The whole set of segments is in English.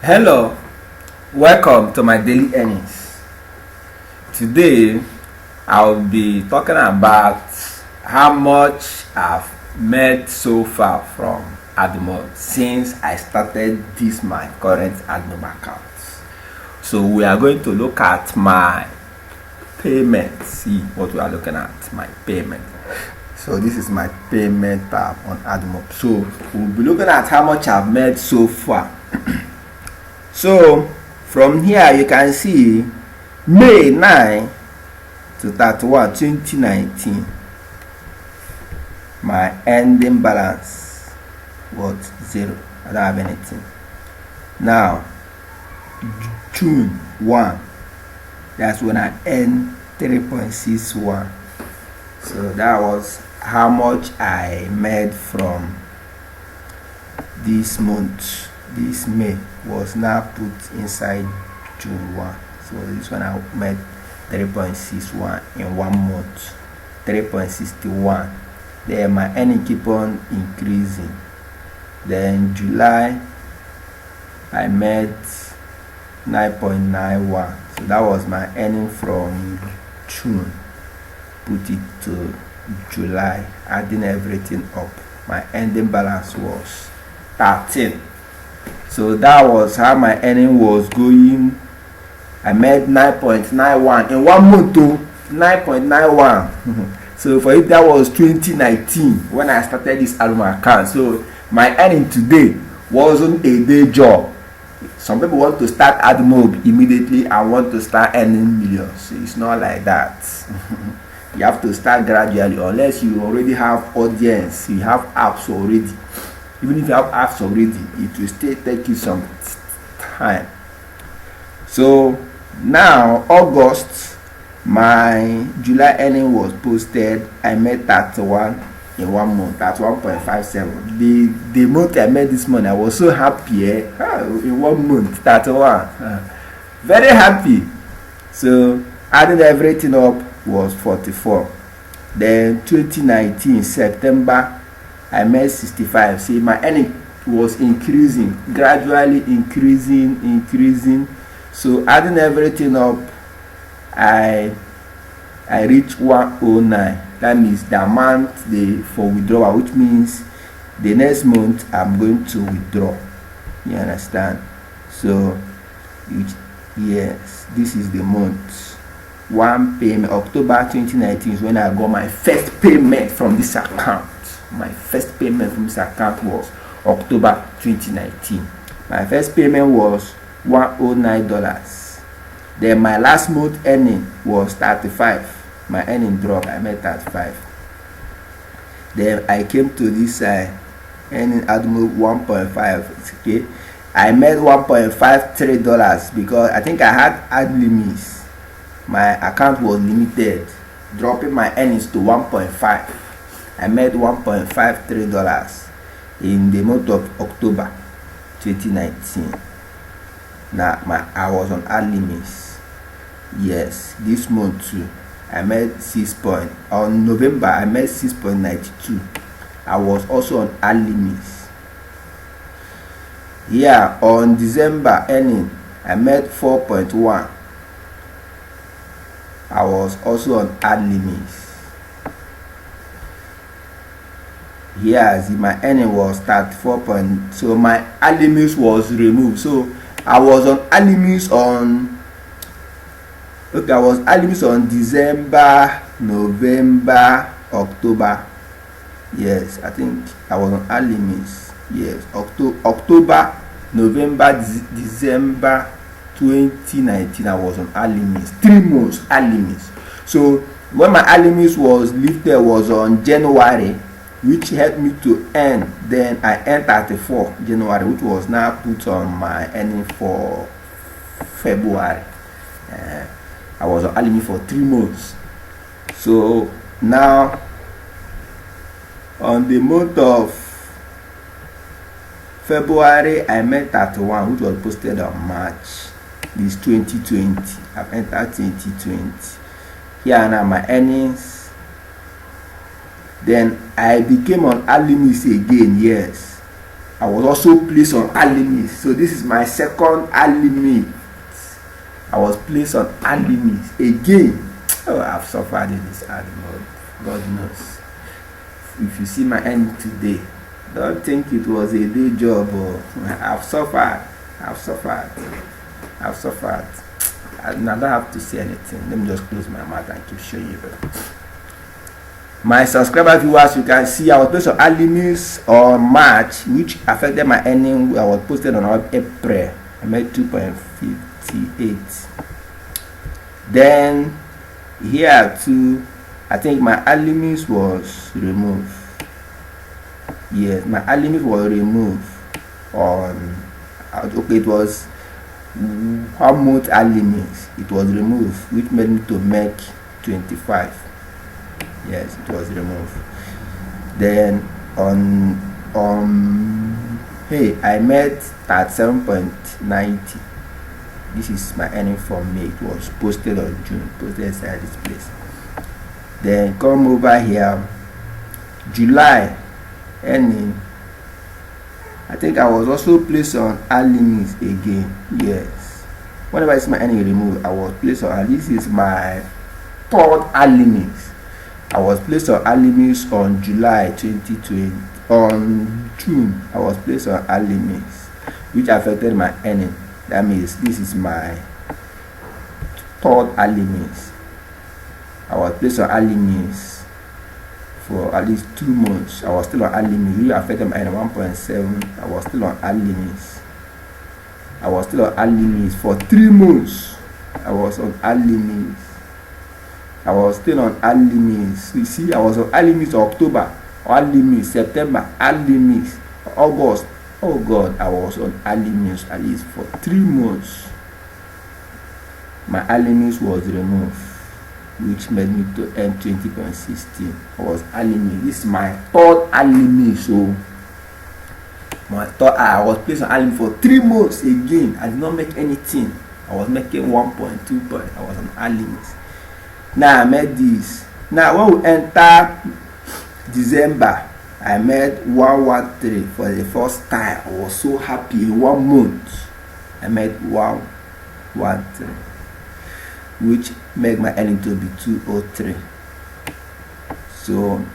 Hello, welcome to my daily earnings. Today I'll be talking about how much I've made so far from Admob since I started this my current Admob account. So we are going to look at my payment. See what we are looking at, my payment. So this is my payment tab on Admob. So we'll be looking at how much I've made so far. So from here you can see May 9 to 31, 2019. My ending balance was 0. I don't have anything. Now June 1, that's when I earned 3.61. So that was how much I made from this month. This May was now put inside June 1. So this one I made 3.61 in 1 month, 3.61. Then my earning keep on increasing. Then July I made 9.91. So that was my earning from June. Put it to July, adding everything up. My ending balance was 13. So that was how my earning was going. I made 9.91 in 1 month to 9.91. So for it, that was 2019 when I started this Admob account. So my earning today wasn't a day job. Some people want to start Admob immediately and want to start earning millions. So it's not like that. You have to start gradually, unless you already have audience, you have apps already. Even if you have apps already, it will still take you some time. So now August, my July earning was posted. I made 31 in 1 month. That's 1.57. The month I made this month, I was so happy. In 1 month, 31. Very happy. So adding everything up was 44. Then 2019 September, I made 65. See, my earning was increasing, gradually increasing. So adding everything up, I reached 109. That means the amount for withdrawal, which means the next month I'm going to withdraw. You understand? So yes, this is the month. One payment, October 2019 is when I got my first payment from this account. My first payment from this account was October 2019. My first payment was $109. Then my last month earning was 35. My earning dropped. I made 35. Then I came to this earning Admob 1.5. Okay, I made $1.53 because I think I had ad limits. My account was limited, dropping my earnings to 1.5. I made $1.53 in the month of October 2019. Now I was on ad limits. Yes, this month too, I made on November I made 6.92. I was also on ad limits. Yeah, on December earning, I made 4.1. I was also on ad limits. Yes, my earning was 34. So my ad limits was removed. So I was on ad limits on December, November, October. Yes, I think I was on ad limits. Yes, October, November, December 2019 I was on ad limits. 3 months ad limits. So when my ad limits was lifted was on January, which helped me to earn. Then I earned 34 January, which was now put on my earning for February. I was on ad limit for 3 months. So now on the month of February I made 31, which was posted on March. This 2020. I've entered 2020. Here now my earnings. Then I became on ad limits again. Yes, I was also placed on early miss. So this is my second early miss. I was placed on early miss again. Oh, I've suffered in this Admob. God knows. If you see my end today, don't think it was a day job. I've suffered. And I don't have to say anything. Let me just close my mouth and keep showing you. My subscriber viewers, you can see I was placed on early miss on March, which affected my earning. I was posted on April. I made 2.58. Then here too, I think my early miss was removed. Yes, my early miss was removed on. Okay, it was 1 month early miss. It was removed, which made me to make 25. Yes, it was removed. Then hey, I made 37.90. This is my earning from May. It was posted on June, posted inside this place. Then come over here, July earning. I think I was also placed on early miss again. Yes, whenever I see my earning removed, I was placed on. This is my third early miss. I was placed on early miss on July 2020. On June, I was placed on early miss, which affected my earning. That means this is my third early miss. I was placed on early miss for at least 2 months. I was still on early miss, which affected my earning 1.7. I was still on early miss. I was still on early miss for 3 months. I was on early miss. I was still on early miss. You see, I was on early miss October, early miss September, early miss August. Oh God, I was on early miss at least for 3 months. My early miss was removed, which made me to earn 20.16. I was early miss. This is my third early miss. So my third, I was placed on early miss for 3 months again. I did not make anything. I was making 1.2 points. I was on early miss. Now I made this. Now when we enter December, I made 113 for the first time. I was so happy. In 1 month, I made 113, which made my earning to be 203. So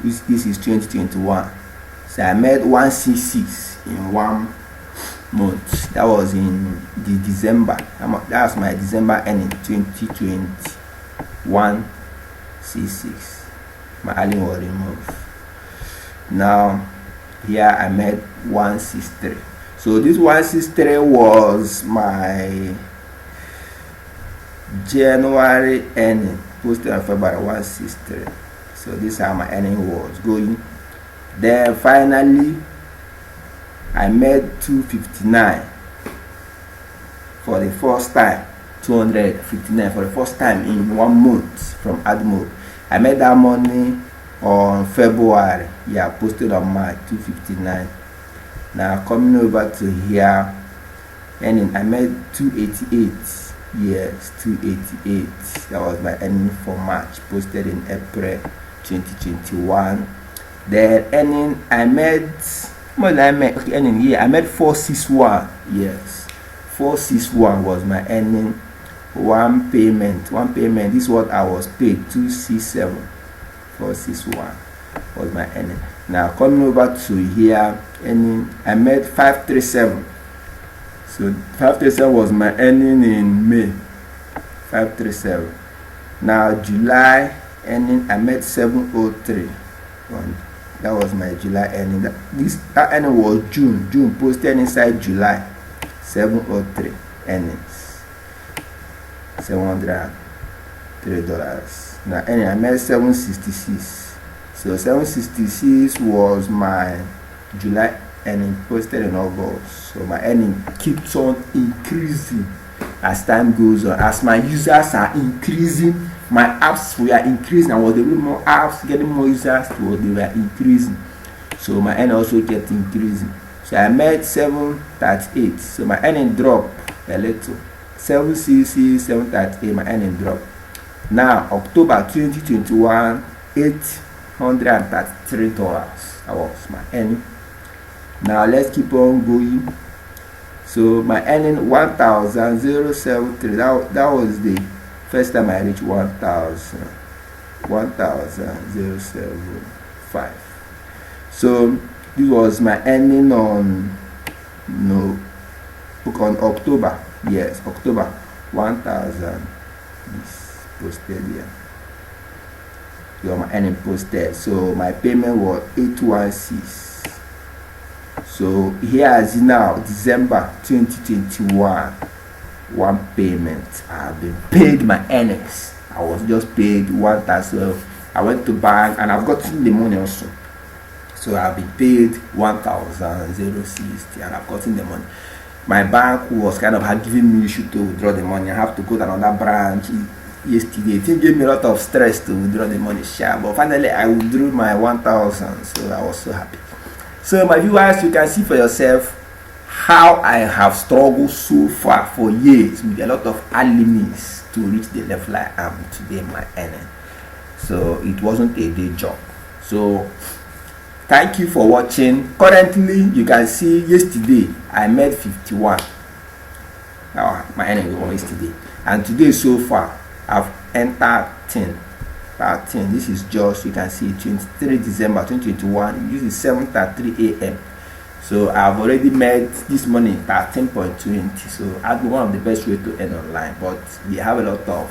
this is 2021. So I made 166 in 1 month. That was in the December. That was my December earning 2020. 166. My earning was removed. Now here I made 163. So this 163 was my January earning, posted on February 163. So this is how my earning was going. Then finally I made 259 for the first time. 259 for the first time in 1 month from Admob. I made that money on February. Yeah, posted on March 259. Now coming over to here, earning, I made 288. Yes, 288. That was my earning for March, posted in April 2021. Then earning, I made what did I make? Okay, earning here, I made 461. Yes, 461 was my earning. One payment. This is what I was paid. 267. 461 was my earning. Now coming over to here, earning, I made 537. So 537 was my earning in May. 537. Now July earning, I made 703. That was my July earning. That earning was June. June posted inside July. 703 earnings. $703. Now earning, I made 766. So 766 was my July earning, posted in August. So my earning keeps on increasing as time goes on. As my users are increasing, my apps were increasing. I was doing more apps, getting more users, they were increasing. So my earning also kept increasing. So I made 738. So my earning dropped a little. 766, 738, my earning dropped. Now October 2021, $833. That was my earning. Now let's keep on going. So my earning 1073. That was the first time I reached 1075. So this was my earning on October. Yes, October 1000 is posted here. So my earning posted. So my payment was 816. So here is now December 2021. One payment. I have been paid my earnings. I was just paid 1,000. I went to bank and I've gotten the money also. So I've been paid 1,060 and I've gotten the money. My bank was kind of giving me issue to withdraw the money. I have to go to another branch yesterday. It gave me a lot of stress to withdraw the money, but finally I withdrew my 1,000. So I was so happy. So my viewers, you can see for yourself how I have struggled so far for years with a lot of enemies to reach the level I am today in my earning. So it wasn't a day job. So thank you for watching. Currently, you can see yesterday I made 51. My earning was yesterday, and today so far I've entered 10. This is just, you can see 23 December 2021. This is 7:33 a.m. So I've already made this money 13.20. So that's one of the best way to earn online, but we have a lot of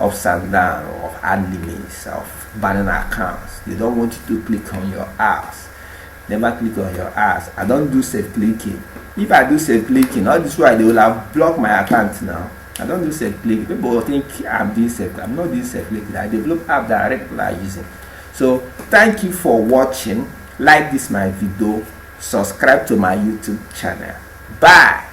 ups and downs, of ad limits, of banning accounts. They don't want you to click on your ads. Never click on your ads. I don't do self-clicking. If I do self-clicking, all this while they will have blocked my account now. I don't do self-clicking. People will think I'm doing self-clicking. I'm not doing self-clicking. I develop app that regular using. So thank you for watching. Like this my video. Subscribe to my YouTube channel. Bye.